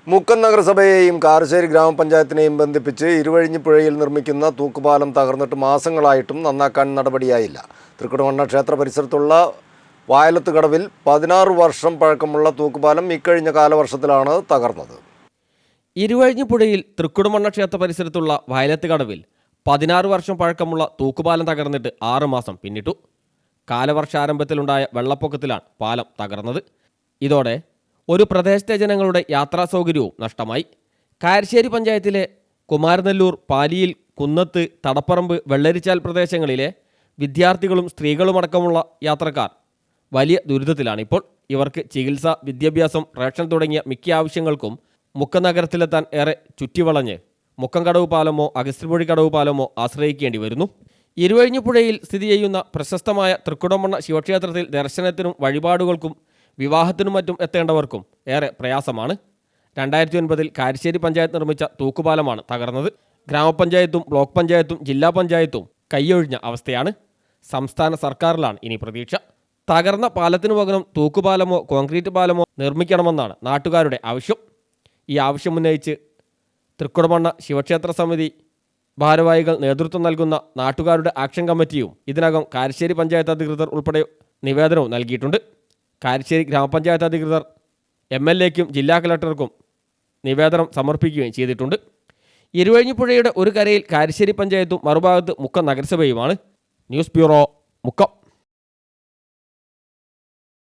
മുക്കം നഗരസഭയെയും കാരശ്ശേരി ഗ്രാമപഞ്ചായത്തിനെയും ബന്ധിപ്പിച്ച് ഇരുവഴിഞ്ഞിപ്പുഴയിൽ നിർമ്മിക്കുന്ന തൂക്കുപാലം തകർന്നിട്ട് മാസങ്ങളായിട്ടും നന്നാക്കാൻ നടപടിയായില്ല. തൃക്കുടമണ്ണ ക്ഷേത്ര പരിസരത്തുള്ള വായലത്ത് കടവിൽ 16 വർഷം പഴക്കമുള്ള തൂക്കുപാലം ഇക്കഴിഞ്ഞ കാലവർഷത്തിലാണ് തകർന്നത്. ഇരുവഴിഞ്ഞിപ്പുഴയിൽ തൃക്കുടമണ്ണ ക്ഷേത്ര പരിസരത്തുള്ള വയലത്ത് കടവിൽ 16 വർഷം പഴക്കമുള്ള തൂക്കുപാലം തകർന്നിട്ട് 6 മാസം പിന്നിട്ടു. കാലവർഷാരംഭത്തിലുണ്ടായ വെള്ളപ്പൊക്കത്തിലാണ് പാലം തകർന്നത്. ഇതോടെ ഒരു പ്രദേശത്തെ ജനങ്ങളുടെ യാത്രാ സൗകര്യവും നഷ്ടമായി. കാരശ്ശേരി പഞ്ചായത്തിലെ കുമാരനെല്ലൂർ, പാലിയിൽ, കുന്നത്ത്, തടപ്പറമ്പ്, വെള്ളരിച്ചാൽ പ്രദേശങ്ങളിലെ വിദ്യാർത്ഥികളും സ്ത്രീകളുമടക്കമുള്ള യാത്രക്കാർ വലിയ ദുരിതത്തിലാണിപ്പോൾ. ഇവർക്ക് ചികിത്സ, വിദ്യാഭ്യാസം, റേഷൻ തുടങ്ങിയ മിക്ക ആവശ്യങ്ങൾക്കും മുക്കം നഗരത്തിലെത്താൻ ഏറെ ചുറ്റിവളഞ്ഞ് മുക്കം കടവ് പാലമോ അഗസ്ത്യപുഴി കടവ് പാലമോ ആശ്രയിക്കേണ്ടി വരുന്നു. ഇരുവഴിഞ്ഞിപ്പുഴയിൽ സ്ഥിതി ചെയ്യുന്ന പ്രശസ്തമായ തൃക്കുടമണ്ണ ശിവക്ഷേത്രത്തിൽ ദർശനത്തിനും വഴിപാടുകൾക്കും വിവാഹത്തിനും മറ്റും എത്തേണ്ടവർക്കും ഏറെ പ്രയാസമാണ്. 2009 കാരശ്ശേരി പഞ്ചായത്ത് നിർമ്മിച്ച തൂക്കുപാലമാണ് തകർന്നത്. ഗ്രാമപഞ്ചായത്തും ബ്ലോക്ക് പഞ്ചായത്തും ജില്ലാ പഞ്ചായത്തും കൈയൊഴിഞ്ഞ അവസ്ഥയാണ്. സംസ്ഥാന സർക്കാരിലാണ് ഇനി പ്രതീക്ഷ. തകർന്ന പാലത്തിനു പകരം തൂക്കുപാലമോ കോൺക്രീറ്റ് പാലമോ നിർമ്മിക്കണമെന്നാണ് നാട്ടുകാരുടെ ആവശ്യം. ഈ ആവശ്യമുന്നയിച്ച് തൃക്കുടമണ്ണ ശിവക്ഷേത്ര സമിതി ഭാരവാഹികൾ നേതൃത്വം നൽകുന്ന നാട്ടുകാരുടെ ആക്ഷൻ കമ്മിറ്റിയും ഇതിനകം കാരശ്ശേരി പഞ്ചായത്ത് അധികൃതർ ഉൾപ്പെടെ നിവേദനവും നൽകിയിട്ടുണ്ട്. കാരശ്ശേരി ഗ്രാമപഞ്ചായത്ത് അധികൃതർ MLAയ്ക്കും ജില്ലാ കളക്ടർക്കും നിവേദനം സമർപ്പിക്കുകയും ചെയ്തിട്ടുണ്ട്. ഇരുവഴിഞ്ഞിപ്പുഴയുടെ ഒരു കരയിൽ കാരശ്ശേരി പഞ്ചായത്തും മറുഭാഗത്ത് മുക്കം നഗരസഭയുമാണ്. News bureau, Mukkam.